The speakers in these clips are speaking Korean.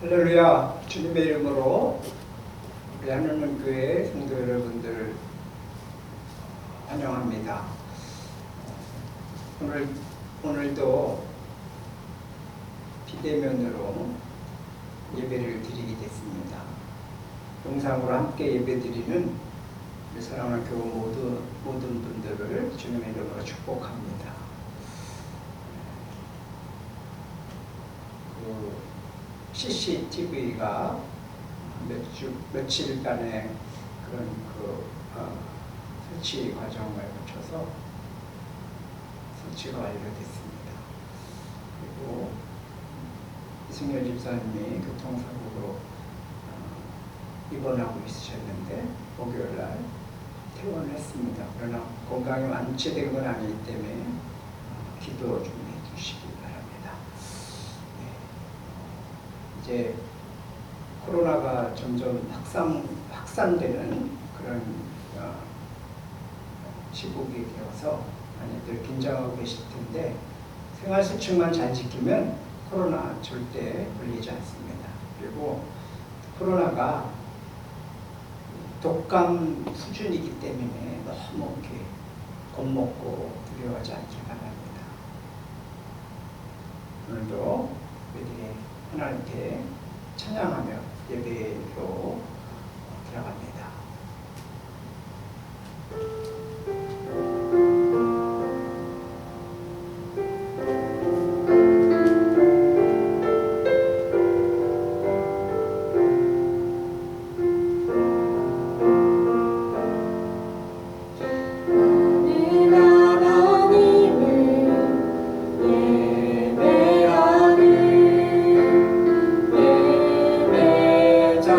할렐루야. 주님의 이름으로 우리 하늘문 교회 성도 여러분들 환영합니다. 오늘도 비대면으로 예배를 드리게 됐습니다. 영상으로 함께 예배드리는 우리 사랑하는 교우 모든 분들을 주님의 이름으로 축복합니다. CCTV가 며칠간의 그런 설치 과정을 거쳐서 설치가 완료됐습니다. 그리고 이승열 집사님이 교통사고로 입원하고 있으셨는데 목요일날 퇴원을 했습니다. 그러나 건강이 완치된 건 아니기 때문에 기도 좀 해주시기 바랍니다. 이제 코로나가 점점 확산되는 그런 시국이 되어서 많이들 긴장하고 계실 텐데 생활수칙만 잘 지키면 코로나 절대 걸리지 않습니다. 그리고 코로나가 독감 수준이기 때문에 너무 이렇게 겁먹고 두려워하지 않길 바랍니다. 오늘도 우리들이 하나님께 찬양하며 예배로 들어갑니다. 예배자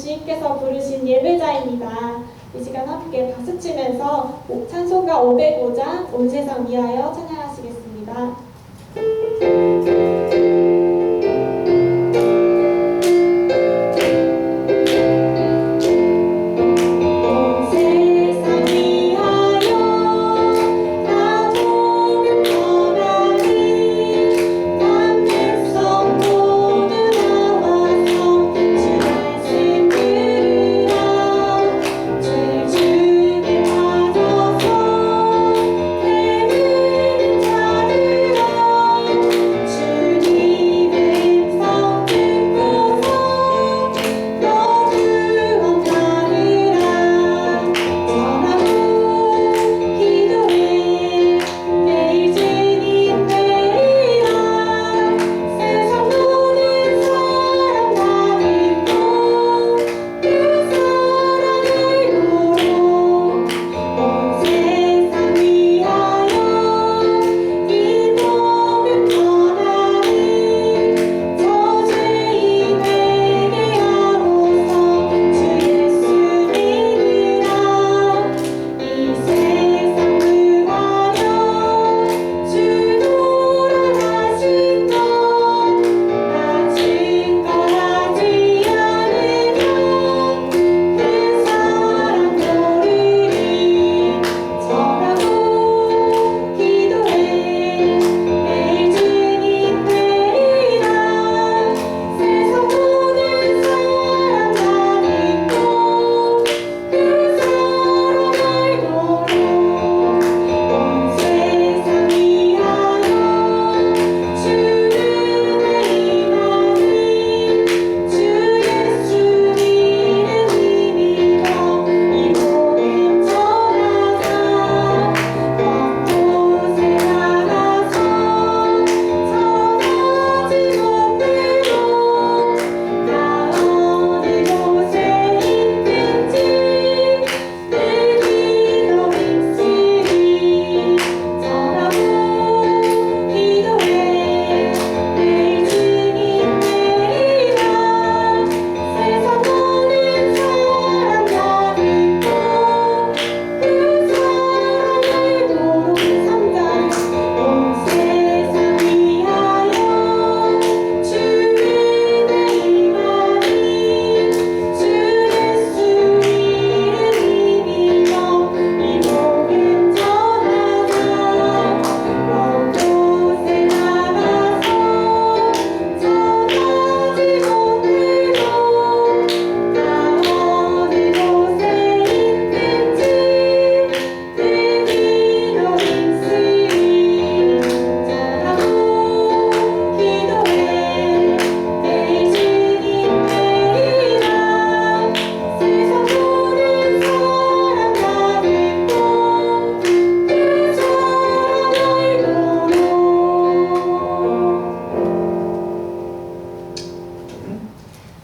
주님께서 부르신 예배자입니다. 이 시간 함께 박수치면서 찬송가 505장 온 세상 위하여 찬양하시겠습니다.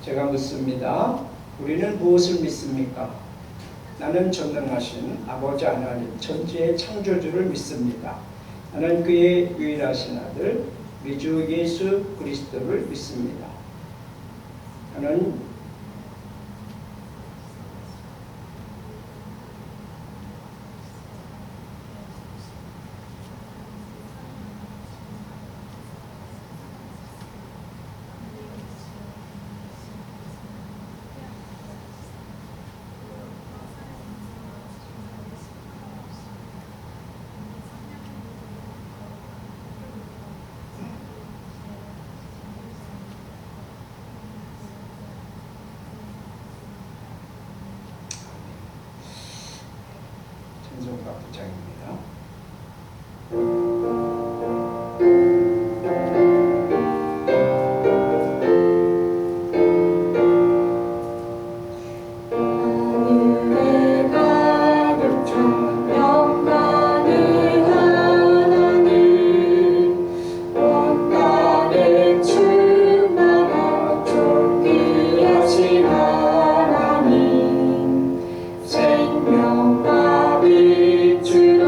제가 묻습니다. 우리는 무엇을 믿습니까? 나는 전능하신 아버지 하나님 천지의 창조주를 믿습니다. 나는 그의 유일하신 아들 우리 주 예수 그리스도를 믿습니다. 나는 찬송가 9장입니다. 생명과 빛으로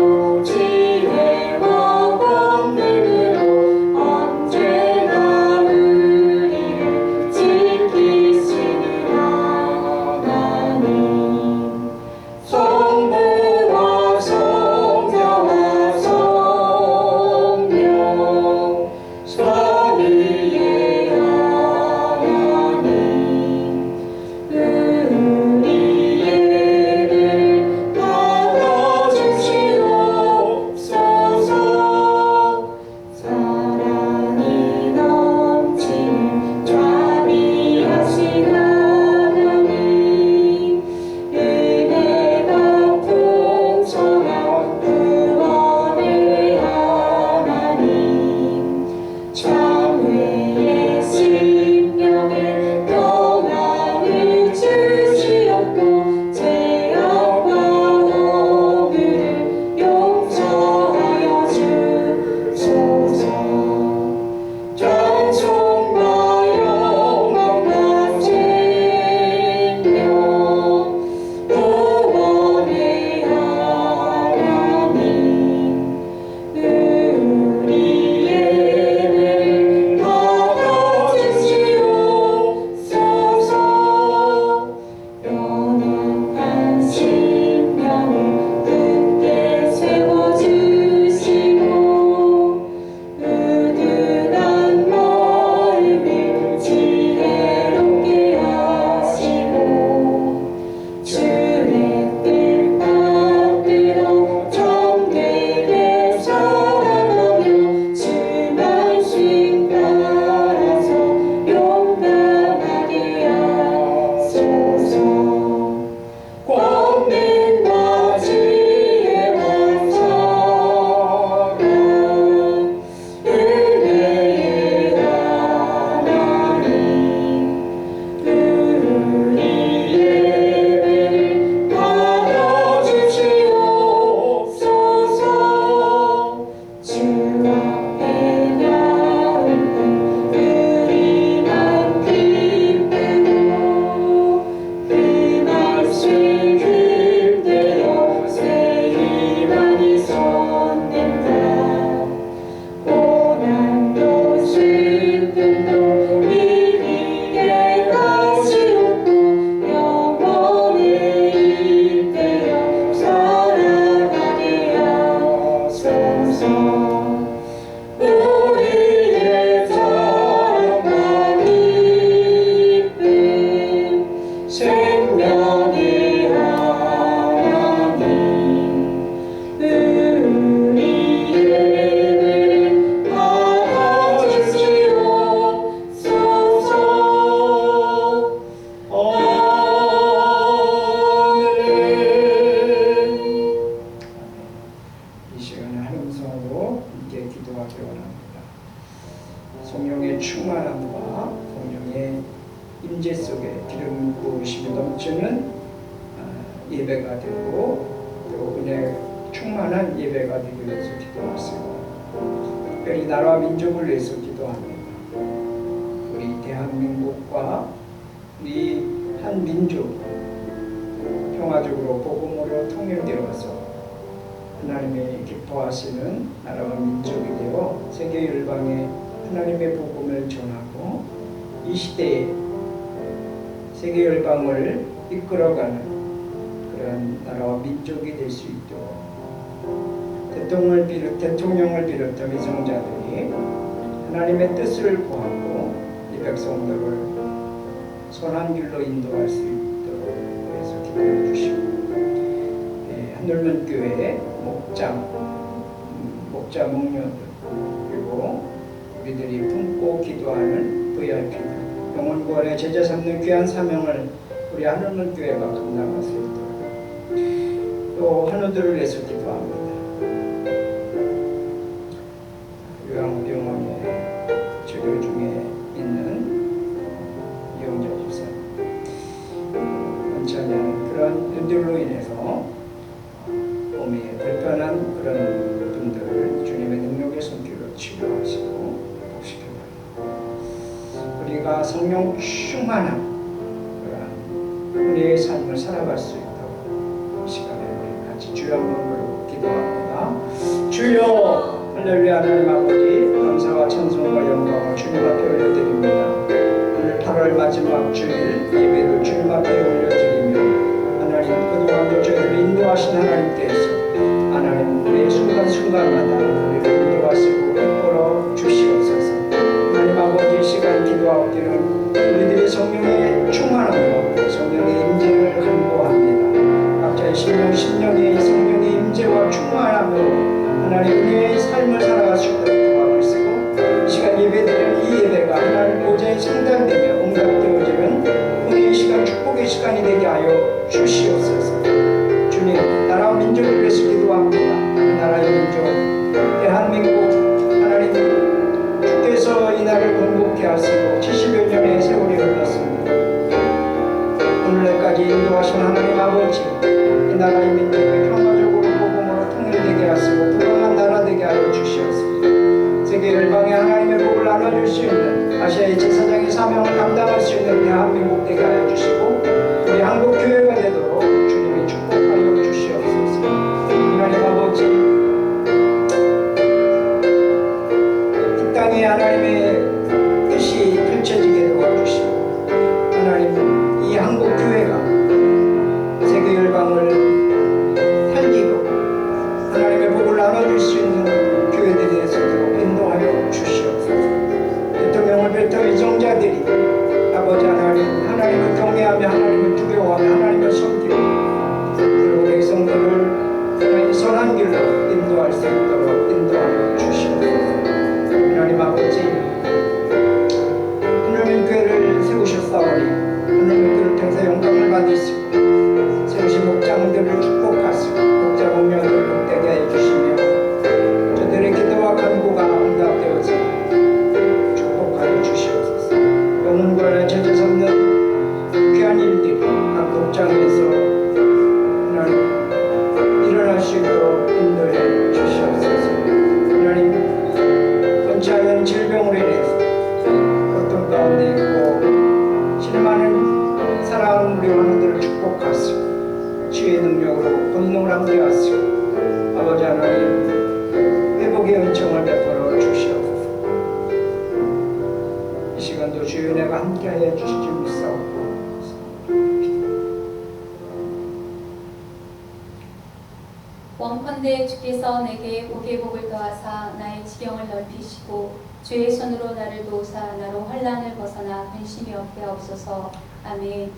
임재 속에 기름 부으심이 넘치는 예배가 되고 또 은혜 충만한 예배가 되기 위해서 기도하세요. 특별히 나라와 민족을 위해서 기도합니다. 우리 대한민국과 우리 한 민족이 평화적으로 복음으로 통일되어서 하나님이 기뻐하시는 나라와 민족이 되어 세계 열방에 하나님의 복음을 전하고 이 시대에 세계 열방을 이끌어가는 그런 나라와 민족이 될 수 있도록 대통령을 비롯한 위성자들이 하나님의 뜻을 구하고 이 백성들을 선한 길로 인도할 수 있도록 그래서 기도해 주시고 한울면 교회 목녀들 그리고 우리들이 품고 기도하는 VIP들 영혼구원의 제자 삼는 귀한 사명을 우리 한울면 교회가 감당할 수 있도록 또 한우들을 위해서 기도합니다. 요양병원에 치료 중에 있는 이용자 집사 원치 않는 그런 일들로 인해서 몸이 불편한 그런 분들을 주님의 능력의 손길로 치료하시고 회복시켜달라. 우리가 성령 충만한 그런 우리의 삶을 살아갈 수 있도록 이 시간에 우리 같이 주여 한번 기도합니다. 주여 할렐루야. 하나님 아버지 감사와 찬송과 영광을 주님 앞에 올려드립니다. 오늘 8월 마지막 주일 예배를 주님 앞에 올려드리며 하나님 그동안도 저희를 인도하신 하나님께서 하나님 우리의 순간순간마다 우리를 인도하시고 이끌어 주시옵소서. 하나님 아버지 이 시간 기도하옵기는 우리들의 성령의 충만함과 성령의 임재를 간구합니다. 각자의 심령의 성령의 임재와 충만함으로 하나님 은혜의 삶을 살아갈 수 있도록 도와주시고 이 시간 예배드리는 이 예배가 하나님 보좌에 상달되며 응답되어지는 우리 이 시간 축복의 시간이 되게 하여 주시옵소서. 주님 나라와 민족을 위해서 기도합니다. 나라의 민족 대한민국 하나님 주께서 이 나라를 건국케 하시고 70여 년의 세월이 흘렀습니다. 오늘날까지 인도하신 하나님 아버지 이 나라의 민족이 평화적으로 복음으로 통일되게 하시고 부강한 나라 되게 하여 주시옵소서. 세계 열방에 하나님의 복을 나눠줄 수 있는 아시아의 제사장의 사명을 감당할 수 있는 대한민국 되게 하여 주시고 우리 한국 교회가 되도록 주님이 축복하여 주시옵소서. 하나님 아버지 이 땅에 하나님의 뜻이 펼쳐지게 도와주시고 하나님 이 한국 교회가 세계 열방을 살리고 하나님의 복을 나눠줄 수 있는 교회들에 서도록 인도하여 주시옵소서. 대통령을 비롯한 위정자들이 아버지 하나님을 경외하며 하나님을 두려워하며 하나님을 섬기고 그리고 백성들을 하나님 선한 길로 인도할 수 있도록 인도하여 주시옵소서. 하나님 아버지 하나님 교회를 세우셨사오니 하나님 교회를 통해서 영광을 받으시고 세우신 목장들을 축복하시고 목자 목녀들을 복되게 해주시며 저들의 기도와 간구가 응답되어서 축복하여 주시옵소서. 영혼과 제자 삼는 귀한 일들이 각 목장에서 하나님 일어날 수 있도록 인도해 주시옵소서. 하나님 원치 않는 질병으로 인해서 고통 가운데 있고 실망하는 사랑하는 우리 왕들을 축복하시고 주의 능력으로 권능을 함께 하시고 아버지 하나님 회복의 은총을 베풀어 주시옵소서. 이 시간도 주의 은혜가 함께하여 주시지 믿사옵고 원컨대 주께서 내게 복의 복을 더하사 나의 지경을 넓히시고 주의 손으로 나를 도우사 나로 환난을 벗어나 근심이 없게 하옵소서. 아멘.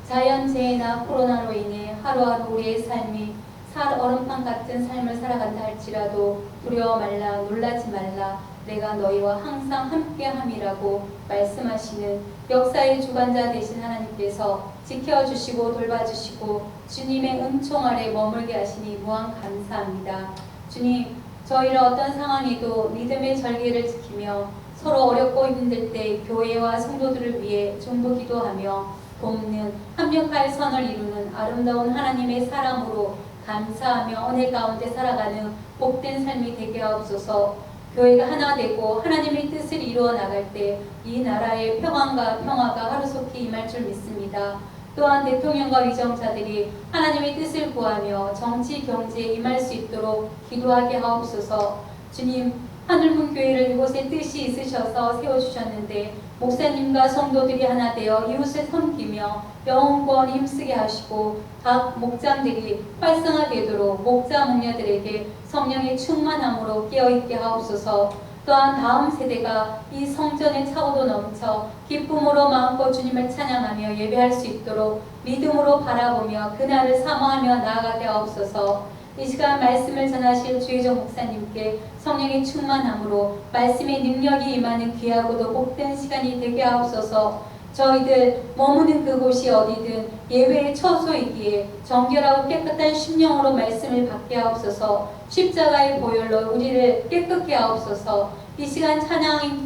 자연재해나 코로나로 인해 하루하루 우리의 삶이 얼음판 같은 삶을 살아간다 할지라도 두려워 말라 놀라지 말라 내가 너희와 항상 함께함이라고 말씀하시는 역사의 주관자 되신 하나님께서 지켜주시고 돌봐주시고 주님의 은총 아래 머물게 하시니 무한 감사합니다. 주님, 저희를 어떤 상황에도 믿음의 절개를 지키며 서로 어렵고 힘들 때 교회와 성도들을 위해 중보 기도하며 돕는 합력할 선을 이루는 아름다운 하나님의 사람으로 감사하며 은혜 가운데 살아가는 복된 삶이 되게 하옵소서. 교회가 하나 되고 하나님의 뜻을 이루어 나갈 때 이 나라의 평화가 하루속히 임할 줄 믿습니다. 또한 대통령과 위정자들이 하나님의 뜻을 구하며 정치 경제에 임할 수 있도록 기도하게 하옵소서. 주님, 하늘문 교회를 이곳에 뜻이 있으셔서 세워주셨는데 목사님과 성도들이 하나 되어 이웃을 섬기며 영원히 힘쓰게 하시고 각 목장들이 활성화되도록 목자 목녀들에게 성령의 충만함으로 깨어있게 하옵소서. 또한 다음 세대가 이 성전의 차고도 넘쳐 기쁨으로 마음껏 주님을 찬양하며 예배할 수 있도록 믿음으로 바라보며 그날을 사모하며 나아가게 하옵소서. 이 시간 말씀을 전하실 주의정 목사님께 성령의 충만함으로 말씀의 능력이 임하는 귀하고도 복된 시간이 되게 하옵소서. 저희들 머무는 그곳이 어디든 예배의 처소이기에 정결하고 깨끗한 심령으로 말씀을 받게 하옵소서. 십자가의 보혈로 우리를 깨끗게 하옵소서. 이 시간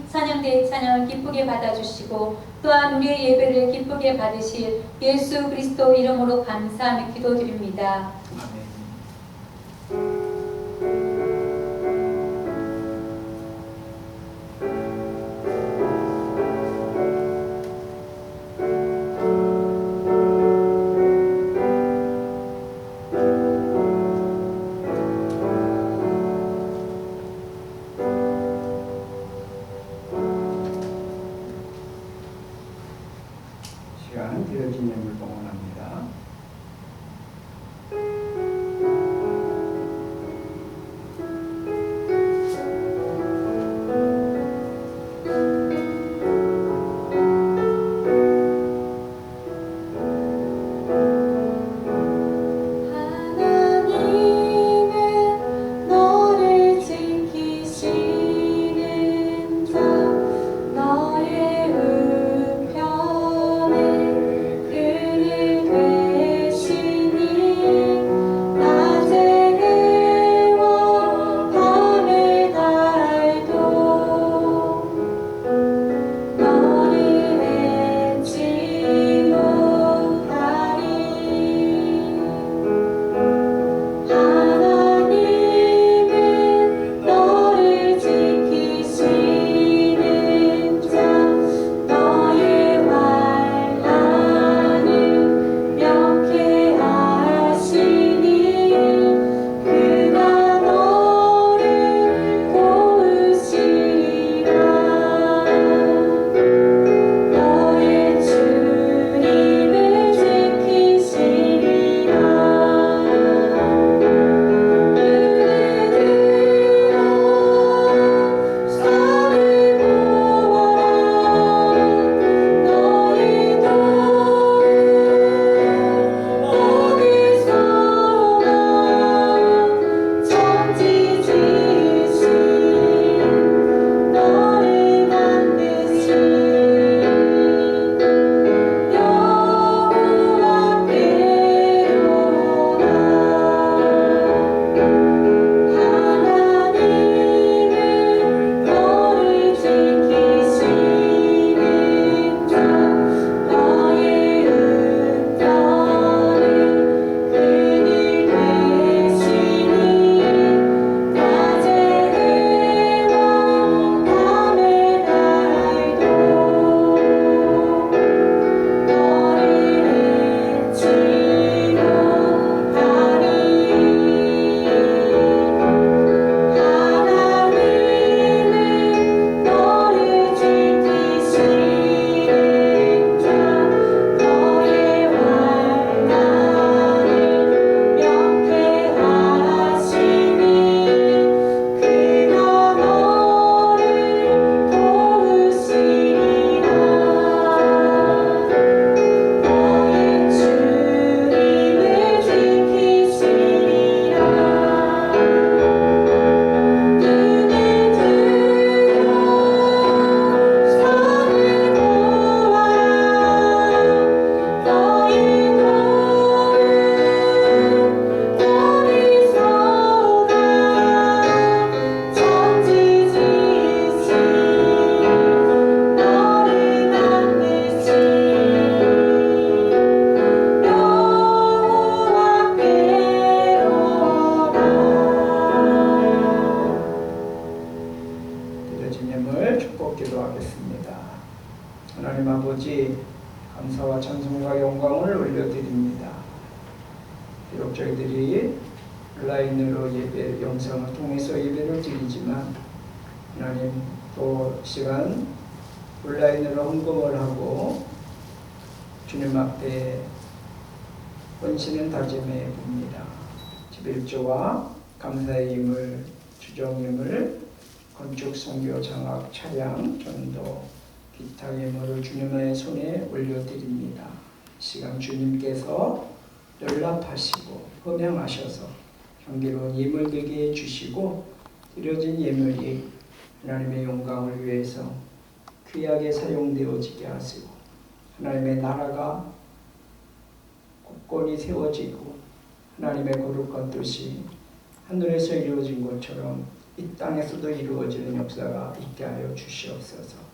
찬양대의 찬양을 기쁘게 받아주시고 또한 우리의 예배를 기쁘게 받으실 예수 그리스도 이름으로 감사하며 기도드립니다. 아멘. 시간은 되어진 예물 봉헌합니다. 하나님은 너를 지키시는 자 너의 우편에 그를 감사와 찬송과 영광을 올려드립니다. 비록 저희들이 온라인으로 예배 영상을 통해서 예배를 드리지만 하나님 또 시간 온라인으로 헌금을 하고 주님 앞에 헌신을 다짐해 봅니다. 11조와 감사의 힘을 주정임을 건축 선교 장학 차량 전도 기타 예물을 주님의 손에 올려드립니다. 시간 주님께서 연락하시고 흠양하셔서 향기로운 예물 되게 해주시고 드려진 예물이 하나님의 영광을 위해서 귀하게 사용되어지게 하시고 하나님의 나라가 굳건히 세워지고 하나님의 거룩한 뜻이 하늘에서 이루어진 것처럼 이 땅에서도 이루어지는 역사가 있게 하여 주시옵소서.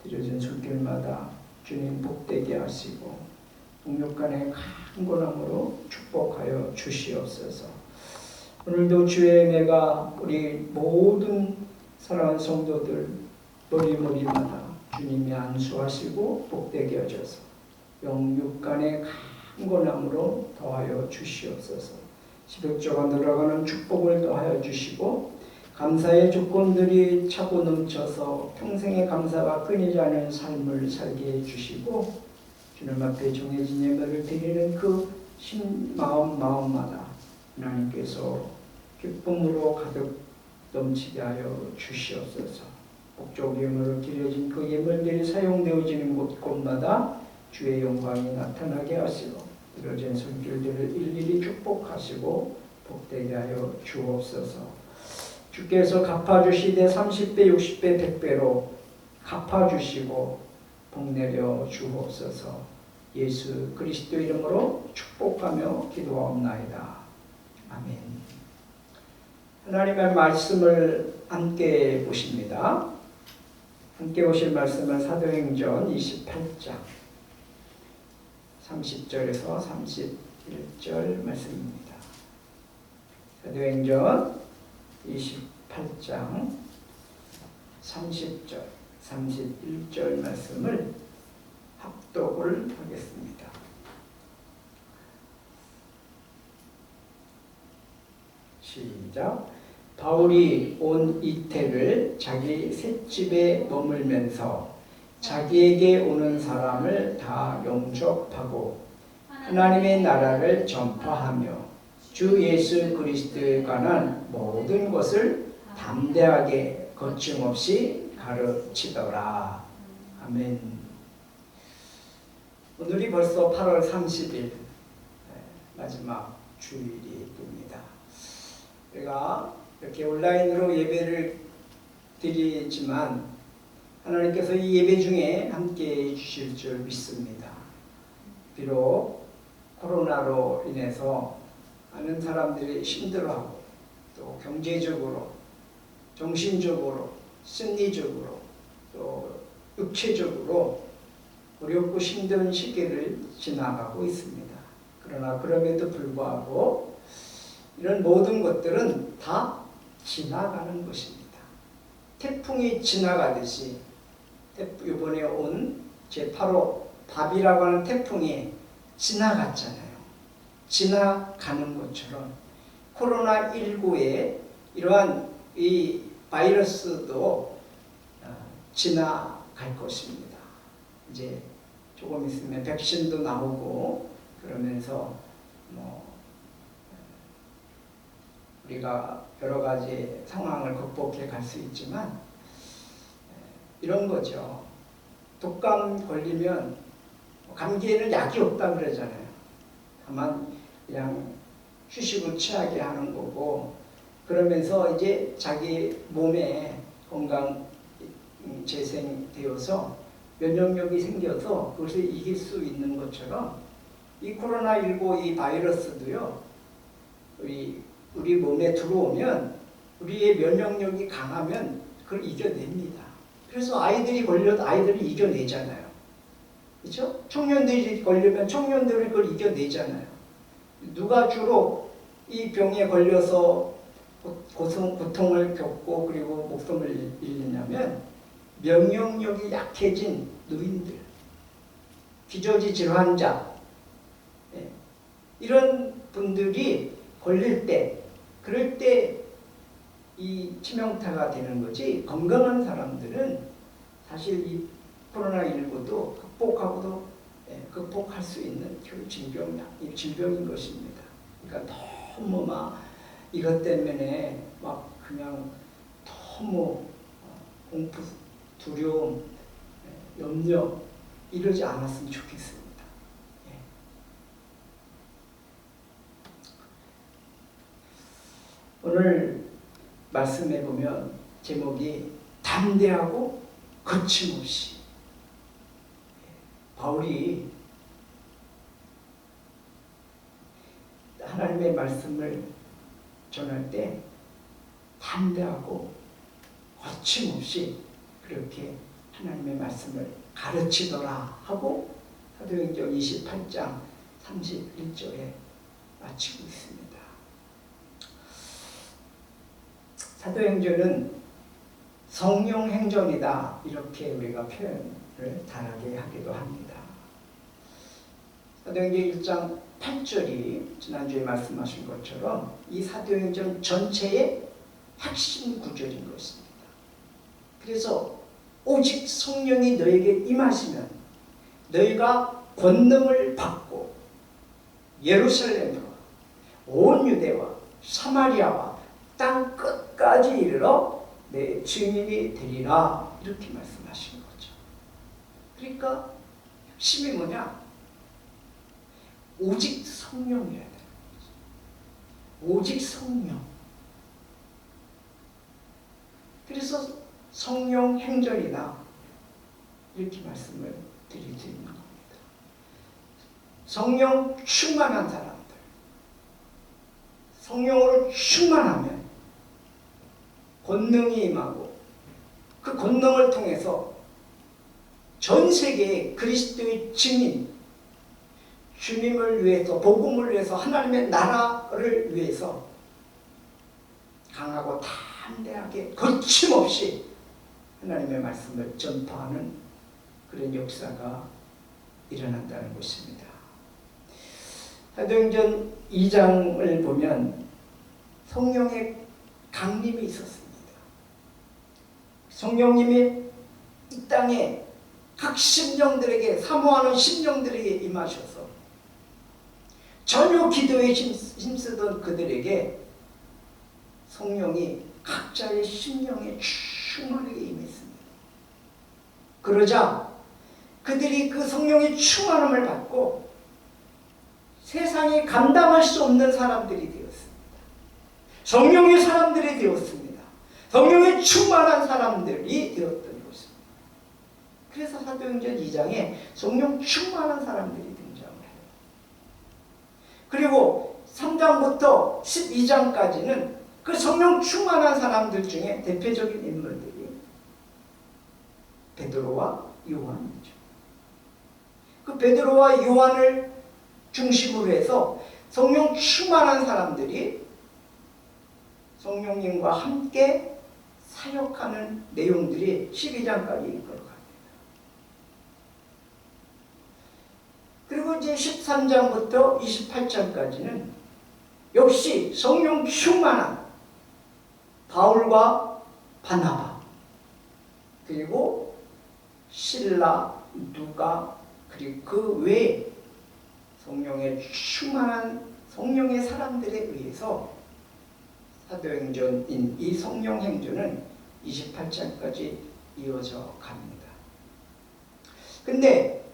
드려진 손길마다 주님 복되게 하시고 동력간의 강건함으로 축복하여 주시옵소서. 오늘도 주의 은혜가 우리 모든 사랑하는 성도들 머리머리마다 주님이 안수하시고 복되게 하셔서 영육간의 강건함으로 더하여 주시옵소서. 11조가 늘어가는 축복을 더하여 주시고 감사의 조건들이 차고 넘쳐서 평생의 감사가 끊이지 않은 삶을 살게 해주시고 주님 앞에 정해진 예배를 드리는 그 마음마다 하나님께서 기쁨으로 가득 넘치게 하여 주시옵소서. 목적 예물로 드려진 그 예물들이 사용되어지는 곳곳마다 주의 영광이 나타나게 하시고 드려진 손길들을 일일이 축복하시고 복되게 하여 주옵소서. 주께서 갚아주시되 30배, 60배, 100배로 갚아주시고 복내려 주옵소서. 예수 그리스도 이름으로 축복하며 기도하옵나이다. 아멘. 하나님의 말씀을 함께 보십니다. 함께 보실 말씀은 사도행전 28장 30절에서 31절 말씀입니다. 사도행전 28장 30절, 31절 말씀을 합독을 하겠습니다. 시작. 바울이 온 이태를 자기 셋집에 머물면서 자기에게 오는 사람을 다 영접하고 하나님의 나라를 전파하며 주 예수 그리스도에 관한 모든 것을 담대하게 거침없이 가르치더라. 아멘. 오늘이 벌써 8월 30일 마지막 주일이 됩니다. 우리가 이렇게 온라인으로 예배를 드리지만 하나님께서 이 예배 중에 함께 해주실 줄 믿습니다. 비록 코로나로 인해서 많은 사람들이 힘들어하고 또 경제적으로, 정신적으로, 심리적으로, 또 육체적으로 어렵고 힘든 시기를 지나가고 있습니다. 그러나 그럼에도 불구하고 이런 모든 것들은 다 지나가는 것입니다. 태풍이 지나가듯이 이번에 온 제8호 바비라고 하는 태풍이 지나갔잖아요. 지나가는 것처럼 코로나19의 이러한 이 바이러스도 지나갈 것입니다. 이제 조금 있으면 백신도 나오고 그러면서 우리가 여러 가지 상황을 극복해 갈 수 있지만 이런 거죠. 독감 걸리면 감기에는 약이 없다 그러잖아요. 다만 그냥 휴식을 취하게 하는 거고 그러면서 이제 자기 몸에 건강 재생되어서 면역력이 생겨서 그것을 이길 수 있는 것처럼 이 코로나19 이 바이러스도요. 우리 몸에 들어오면 우리의 면역력이 강하면 그걸 이겨냅니다. 그래서 아이들이 걸려도 아이들이 이겨내잖아요. 그렇죠? 청년들이 걸리면 청년들이 그걸 이겨내잖아요. 누가 주로 이 병에 걸려서 고통을 겪고 그리고 목숨을 잃느냐면 면역력이 약해진 노인들. 기저질 질환자, 이런 분들이 걸릴 때, 그럴 때 이 치명타가 되는 거지, 건강한 사람들은 사실 이 코로나19도 극복할 수 있는 그 질병인 것입니다. 그러니까 너무 막 이것 때문에 막 그냥 너무 공포, 두려움, 염려 이러지 않았으면 좋겠습니다. 오늘 말씀해 보면 제목이 담대하고 거침없이. 바울이 하나님의 말씀을 전할 때 담대하고 거침없이 그렇게 하나님의 말씀을 가르치더라 하고 사도행전 28장 31절에 마치고 있습니다. 사도행전은 성령 행전이다 이렇게 우리가 표현을 다르게 하기도 합니다. 사도행전 1장 8절이 지난주에 말씀하신 것처럼 이 사도행전 전체의 핵심 구절인 것입니다. 그래서 오직 성령이 너에게 임하시면 너희가 권능을 받고 예루살렘과 온 유대와 사마리아와 땅 끝까지 이르러 내 증인이 되리라 이렇게 말씀하신 거죠. 그러니까 핵심이 뭐냐? 오직 성령이어야 되는 거죠. 오직 성령. 그래서 성령 행전이다 이렇게 말씀을 드릴 수 있는 겁니다. 성령 충만한 사람들, 성령으로 충만하면 권능이 임하고 그 권능을 통해서 전 세계에 그리스도의 증인, 주님을 위해서, 복음을 위해서, 하나님의 나라를 위해서 강하고 담대하게 거침없이 하나님의 말씀을 전파하는 그런 역사가 일어난다는 것입니다. 사도행전 2장을 보면 성령의 강림이 있었습니다. 성령님이 이 땅에 각 심령들에게, 사모하는 심령들에게 임하셔서 전혀 기도에 힘쓰던 그들에게 성령이 각자의 심령에 충만하게 임했습니다. 그러자 그들이 그 성령의 충만함을 받고 세상에 감당할 수 없는 사람들이 되었습니다. 성령의 사람들이 되었습니다. 성령의 충만한 사람들이 되었던 것입니다. 그래서 사도행전 2장에 성령 충만한 사람들이 등장을 해요. 그리고 3장부터 12장까지는 그 성령 충만한 사람들 중에 대표적인 인물들이 베드로와 요한이죠. 그 베드로와 요한을 중심으로 해서 성령 충만한 사람들이 성령님과 함께 사역하는 내용들이 12장까지 이끌어갑니다. 그리고 이제 13장부터 28장까지는 역시 성령 충만한 바울과 바나바, 그리고 실라, 누가, 그리고 그 외에 성령의 충만한 성령의 사람들에 의해서 사도행전인 이 성령 행전은 28장까지 이어져 갑니다. 근데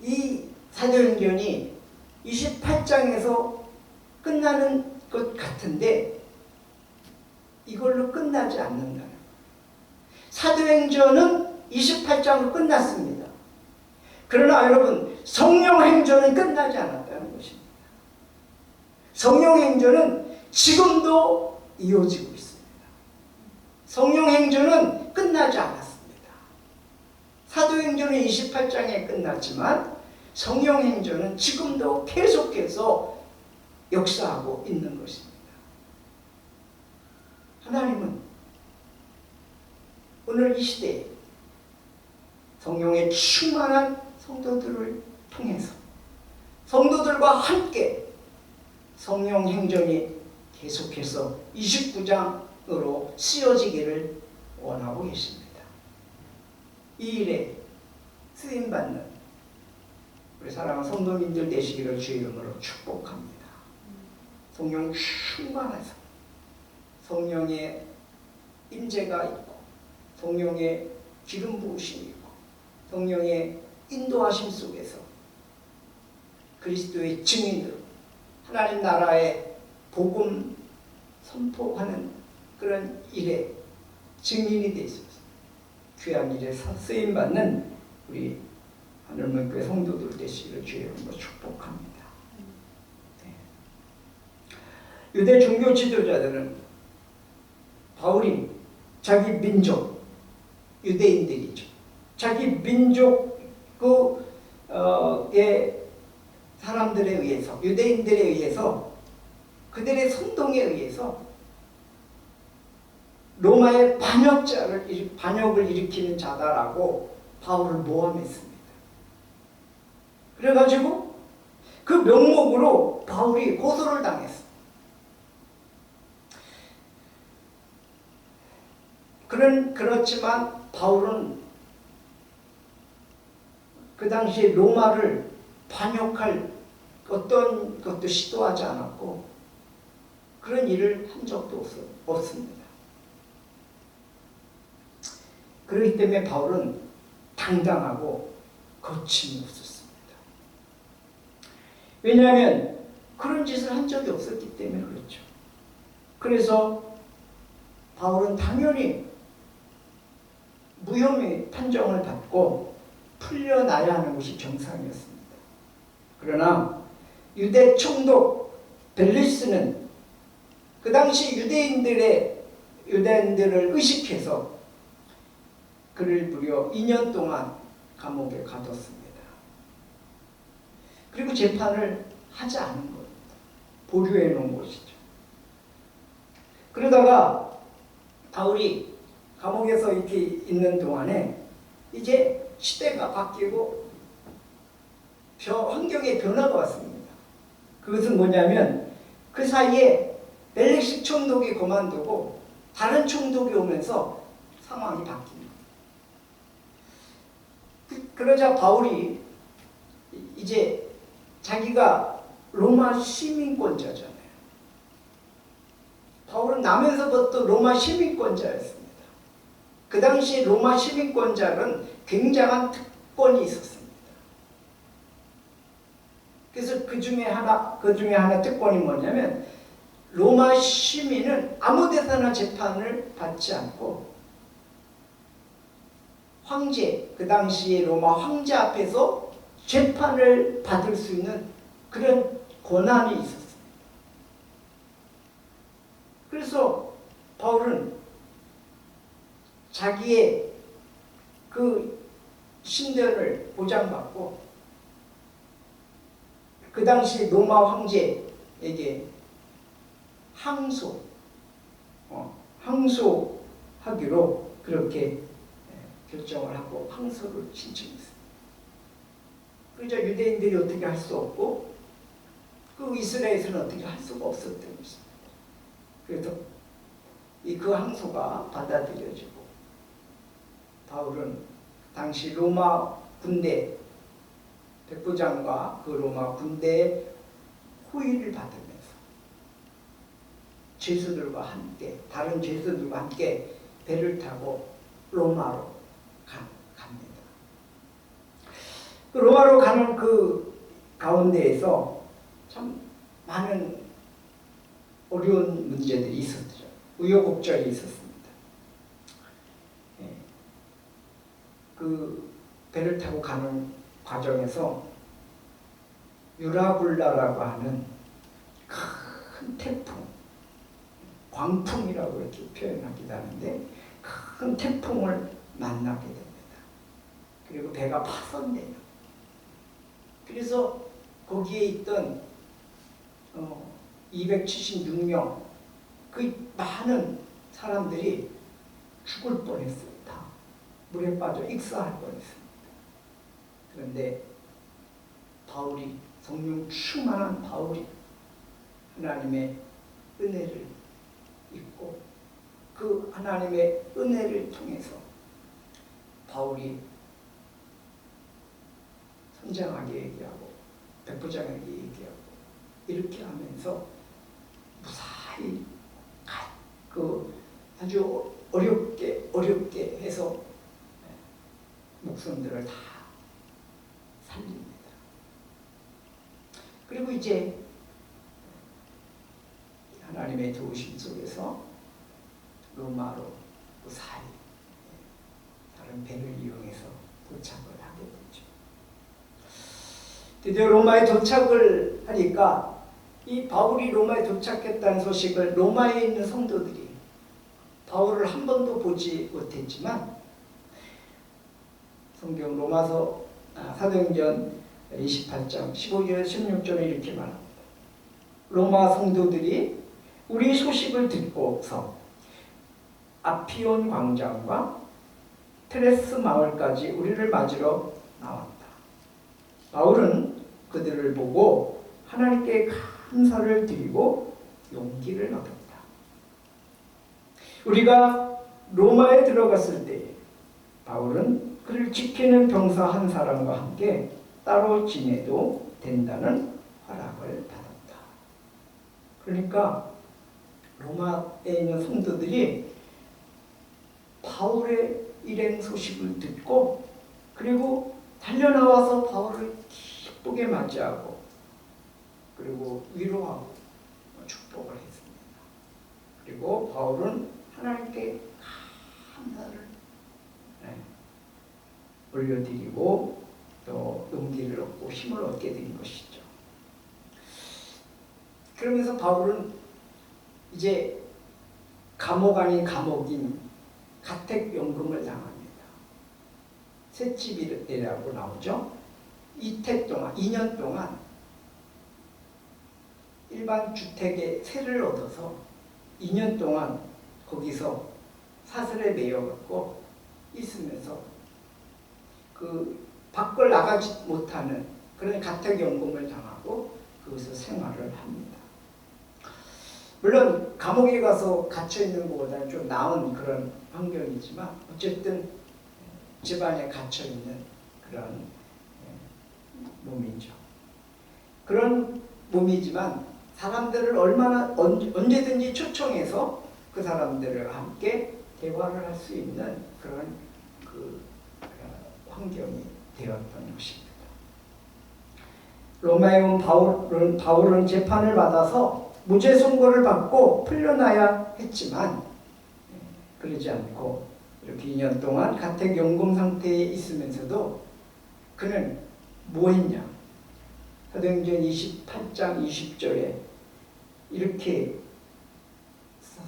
이 사도행전이 28장에서 끝나는 것 같은데 이걸로 끝나지 않는다는 거예요. 사도행전은 28장으로 끝났습니다. 그러나 여러분, 성령행전은 끝나지 않았다는 것입니다. 성령행전은 지금도 이어지고 있습니다. 성령행전은 끝나지 않았습니다. 사도행전은 28장에 끝났지만 성령행전은 지금도 계속해서 역사하고 있는 것입니다. 하나님은 오늘 이 시대에 성령의 충만한 성도들을 통해서 성도들과 함께 성령 행전이 계속해서 29장으로 쓰여지기를 원하고 계십니다. 이 일에 쓰임받는 우리 사랑하는 성도님들 되시기를 주의 이름으로 축복합니다. 성령 충만해서 성령의 임재가 있고 성령의 기름 부으심이 있고 성령의 인도하심 속에서 그리스도의 증인으로 하나님 나라의 복음 선포하는 그런 일에 증인이 되셔서 귀한 일에 쓰임받는 우리 하늘문교회 성도들 되시기를 주의 이름으로 축복합니다. 네. 유대 종교 지도자들은 바울이 자기 민족 유대인들이죠. 자기 민족의 사람들에 의해서 유대인들에 의해서 그들의 선동에 의해서 로마의 반역을 일으키는 자다라고 바울을 모함했습니다. 그래가지고 그 명목으로 바울이 고소를 당했어. 그렇지만 바울은 그 당시 로마를 반역할 어떤 것도 시도하지 않았고 그런 일을 한 적도 없습니다. 그렇기 때문에 바울은 당당하고 거침없었습니다. 왜냐하면 그런 짓을 한 적이 없었기 때문에 그렇죠. 그래서 바울은 당연히 무혐의 판정을 받고 풀려나야 하는 것이 정상이었습니다. 그러나 유대 총독 벨리스는 그 당시 유대인들을 의식해서 그를 무려 2년 동안 감옥에 가뒀습니다. 그리고 재판을 하지 않은 겁니다. 보류해 놓은 것이죠. 그러다가 바울이 감옥에서 이렇게 있는 동안에 이제 시대가 바뀌고 환경에 변화가 왔습니다. 그것은 뭐냐면 그 사이에 벨릭스 총독이 그만두고 다른 총독이 오면서 상황이 바뀝니다. 그러자 바울이 이제 자기가 로마 시민권자잖아요. 바울은 나면서부터 로마 시민권자였습니다. 그 당시 로마 시민권자는 굉장한 특권이 있었습니다. 그래서 그 중에 하나 특권이 뭐냐면 로마 시민은 아무 데서나 재판을 받지 않고 황제, 그 당시에 로마 황제 앞에서 재판을 받을 수 있는 그런 권한이 있었습니다. 그래서 바울은 자기의 그 신변을 보장받고 그 당시 로마 황제에게 항소하기로 그렇게 결정을 하고 항소를 신청했습니다. 그러자 유대인들이 어떻게 할 수 없고 그 이스라엘에서는 어떻게 할 수가 없었던 것입니다. 그래서 그 항소가 받아들여지고 바울은 당시 로마 군대 백부장과 그 로마 군대의 호의를 받으면서 죄수들과 함께 다른 죄수들과 함께 배를 타고 로마로 갑니다. 그 로마로 가는 그 가운데에서 참 많은 어려운 문제들이 있었죠. 우여곡절이 있었습니다. 그 배를 타고 가는 과정에서 유라굴라라고 하는 큰 태풍, 광풍이라고 이렇게 표현하기도 하는데 큰 태풍을 만나게 됩니다. 그리고 배가 파손돼요. 그래서 거기에 있던 276명 그 많은 사람들이 죽을 뻔했어요. 다 물에 빠져 익사할 뻔했습니다. 그런데 바울이, 성령 충만한 바울이 하나님의 은혜를 입고 그 하나님의 은혜를 통해서 바울이 선장하게 얘기하고 백부장에게 얘기하고 이렇게 하면서 무사히 아주 어렵게 해서 목숨들을 다 살립니다. 그리고 이제 하나님의 도우심 속에서 로마로 무사히 다른 배를 이용해서 도착을 하게 되죠. 드디어 로마에 도착을 하니까 이 바울이 로마에 도착했다는 소식을 로마에 있는 성도들이 바울을 한 번도 보지 못했지만 성경 로마서 사도행전 28장 15절 16절에 이렇게 말합니다. 로마 성도들이 우리 소식을 듣고서 아피온 광장과 트레스 마을까지 우리를 맞으러 나왔다. 바울은 그들을 보고 하나님께 감사를 드리고 용기를 얻었다. 우리가 로마에 들어갔을 때 바울은 그를 지키는 병사 한 사람과 함께 따로 지내도 된다는 허락을 받았다. 그러니까 로마에 있는 성도들이 바울의 일행 소식을 듣고 그리고 달려나와서 바울을 기쁘게 맞이하고 그리고 위로하고 축복을 했습니다. 그리고 바울은 하나님께 감사를 올려드리고 또 용기를 얻고 힘을 얻게 된 것이죠. 그러면서 바울은 이제 감옥 아닌 감옥인 가택연금을 당합니다. 셋집이라고 나오죠. 이택 동안 2년 동안 일반 주택에 세를 얻어서 2년 동안 거기서 사슬에 매여갖고 있으면서 그 밖을 나가지 못하는 그런 가택연금을 당하고 거기서 생활을 합니다. 물론 감옥에 가서 갇혀있는 것보다는 좀 나은 그런 환경이지만 어쨌든 집안에 갇혀있는 그런 몸이죠. 그런 몸이지만 사람들을 언제든지 초청해서 그 사람들과 함께 대화를 할 수 있는 그런 환경이 되었던 것입니다. 로마에 온 바울은 재판을 받아서 무죄 선고를 받고 풀려나야 했지만 그러지 않고 이렇게 2년 동안 가택연금 상태에 있으면서도 그는 뭐 했냐? 사도행전 28장 20절에 이렇게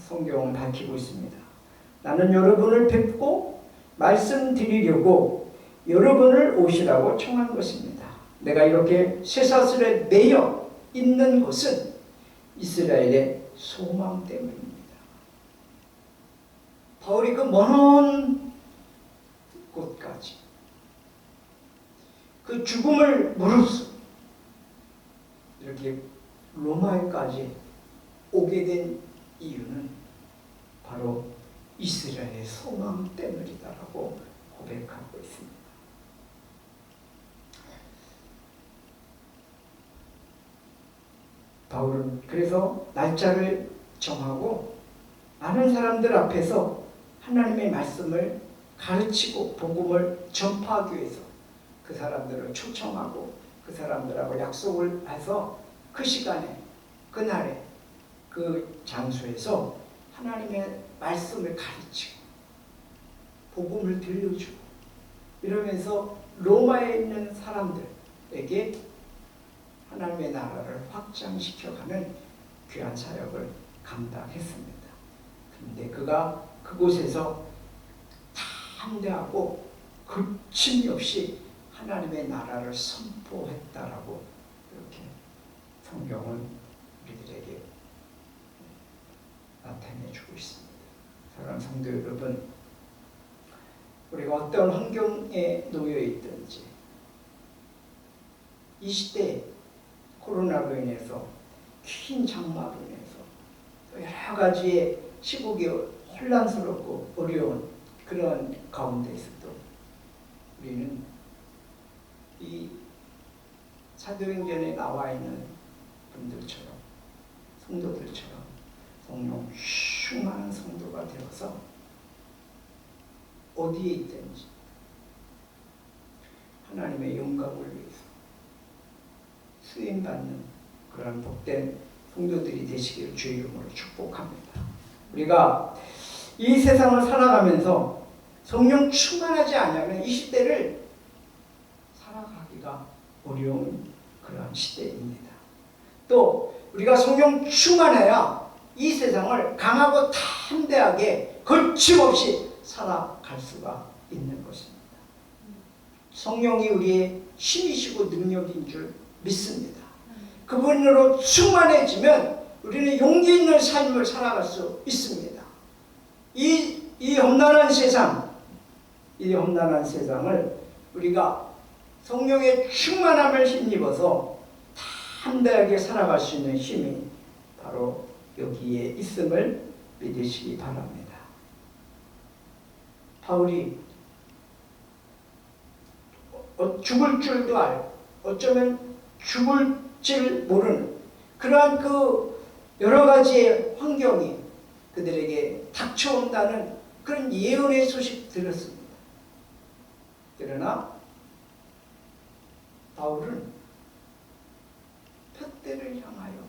성경은 밝히고 있습니다. 나는 여러분을 뵙고 말씀드리려고 여러분을 오시라고 청한 것입니다. 내가 이렇게 쇠사슬에 매여 있는 것은 이스라엘의 소망 때문입니다. 바울이 그 먼 곳까지 그 죽음을 무릅쓰고 이렇게 로마에까지 오게 된 이유는 바로 이스라엘의 소망 때문이다라고 고백하고 있습니다. 바울은 그래서 날짜를 정하고 많은 사람들 앞에서 하나님의 말씀을 가르치고 복음을 전파하기 위해서 그 사람들을 초청하고 그 사람들하고 약속을 해서 그 시간에 그날에 그 장소에서 하나님의 말씀을 가르치고 복음을 들려주고 이러면서 로마에 있는 사람들에게 하나님의 나라를 확장시켜가는 귀한 사역을 감당했습니다. 그런데 그가 그곳에서 담대하고 거침이 없이 하나님의 나라를 선포했다라고 이렇게 성경은 우리들에게 나타내주고 있습니다. 사랑하는 성도 여러분, 우리가 어떤 환경에 놓여 있든지 이 시대에 코로나로 인해서 긴 장마로 인해서 또 여러 가지의 시국이 혼란스럽고 어려운 그런 가운데에서도 우리는 이 사도행전에 나와 있는 분들처럼 성도들처럼 성령 충만한 성도가 되어서 어디에 있든지 하나님의 영광을 위해서 쓰임받는 그런 복된 성도들이 되시기를 주의 이름으로 축복합니다. 우리가 이 세상을 살아가면서 성령 충만하지 않으면 이 시대를 살아가기가 어려운 그런 시대입니다. 또 우리가 성령 충만해야 이 세상을 강하고 담대하게 거침없이 살아갈 수가 있는 것입니다. 성령이 우리의 힘이시고 능력인 줄 믿습니다. 그분으로 충만해지면 우리는 용기 있는 삶을 살아갈 수 있습니다. 이 험난한 세상을 우리가 성령의 충만함을 힘입어서 담대하게 살아갈 수 있는 힘이 바로 여기에 있음을 믿으시기 바랍니다. 바울이 죽을 줄도 알고 어쩌면 죽을 줄 모르는 그러한 그 여러 가지의 환경이 그들에게 닥쳐온다는 그런 예언의 소식 들었습니다. 그러나 바울은 푯대를 향하여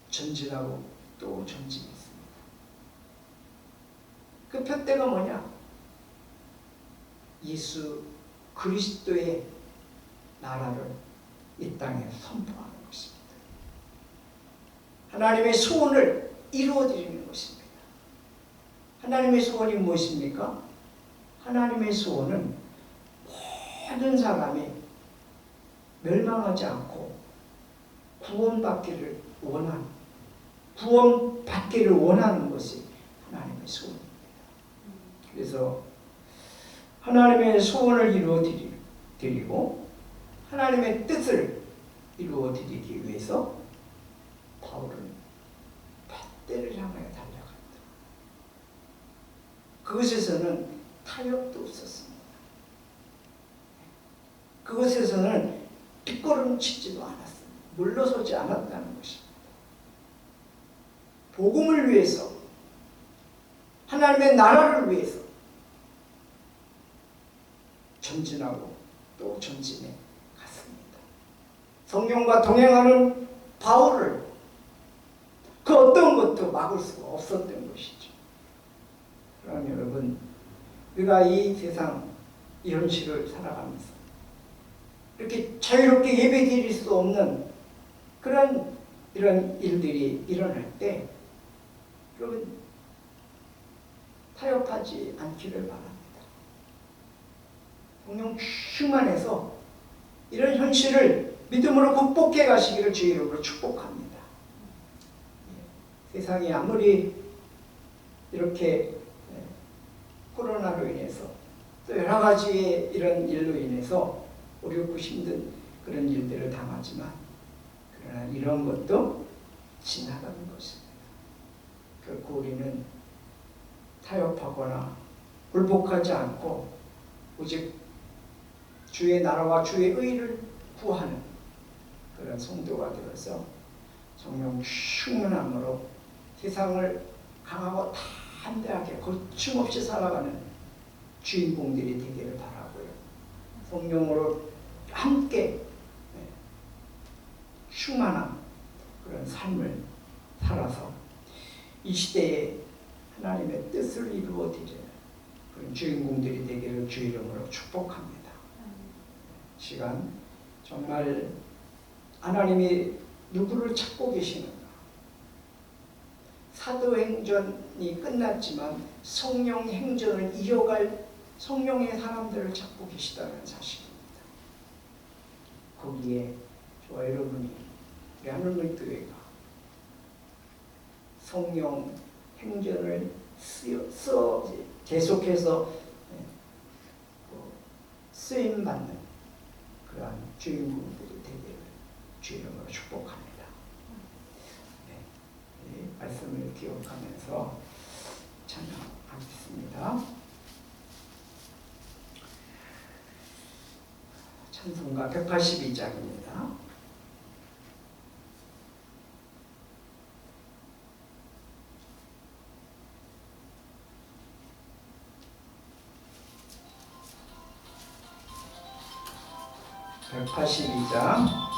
전진하고 또 전진했습니다. 그 푯대가 뭐냐? 예수 그리스도의 나라를 이 땅에 선포하는 것입니다. 하나님의 소원을 이루어드리는 것입니다. 하나님의 소원이 무엇입니까? 하나님의 소원은 모든 사람이 멸망하지 않고 구원받기를 원하는 것이 하나님의 소원입니다. 그래서 하나님의 소원을 이루어드리고 하나님의 뜻을 이루어드리기 위해서 바울은 푯대를 향하여 달려갔다. 그것에서는 타협도 없었습니다. 그것에서는 뒷걸음치지도 않았습니다. 물러서지 않았다는 것입니다. 복음을 위해서, 하나님의 나라를 위해서 전진하고 또 전진해 갔습니다. 성령과 동행하는 바울을 그 어떤 것도 막을 수가 없었던 것이죠. 그러나 여러분, 우리가 이 세상, 이 현실을 살아가면서 이렇게 자유롭게 예배드릴 수 없는 이런 일들이 일어날 때 여러분 타협하지 않기를 바랍니다. 성령 충만해서 이런 현실을 믿음으로 극복해 가시기를 주의 이름으로 축복합니다. 세상이 아무리 이렇게 코로나로 인해서 또 여러 가지의 이런 일로 인해서 어렵고 힘든 그런 일들을 당하지만 그러나 이런 것도 지나가는 것입니다. 결코 우리는 타협하거나 굴복하지 않고 오직 주의 나라와 주의 의를 구하는 그런 성도가 되어서 성령 충만함으로 세상을 강하고 담대하게 거침없이 살아가는 주인공들이 되기를 바라고요. 성령으로 함께 충만한 그런 삶을 살아서 이 시대에 하나님의 뜻을 이루어드리는 그런 주인공들이 되기를 주의 이름으로 축복합니다. 시간 정말 하나님이 누구를 찾고 계시는가? 사도행전이 끝났지만 성령 행전을 이어갈 성령의 사람들을 찾고 계시다는 사실입니다. 거기에 저와 여러분이 우리 하늘의 교회가 성령 행전을 계속해서 쓰임받는 그러한 주인공들이 되기를 주의 이름으로 축복합니다. 네, 이 말씀을 기억하면서 찬양하겠습니다. 찬송가 182장입니다. (182장)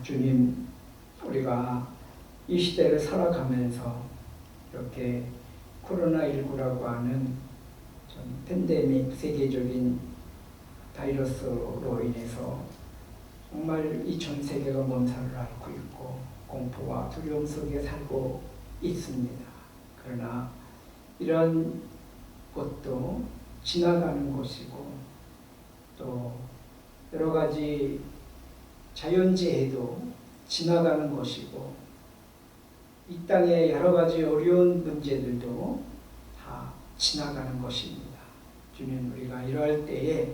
주님, 우리가 이 시대를 살아가면서 이렇게 코로나19라고 하는 팬데믹, 세계적인 바이러스로 인해서 정말 이 전 세계가 몸살을 앓고 있고 공포와 두려움 속에 살고 있습니다. 그러나 이런 것도 지나가는 것이고 또 여러 가지 자연재해도 지나가는 것이고 이 땅의 여러 가지 어려운 문제들도 다 지나가는 것입니다. 주님, 우리가 이럴 때에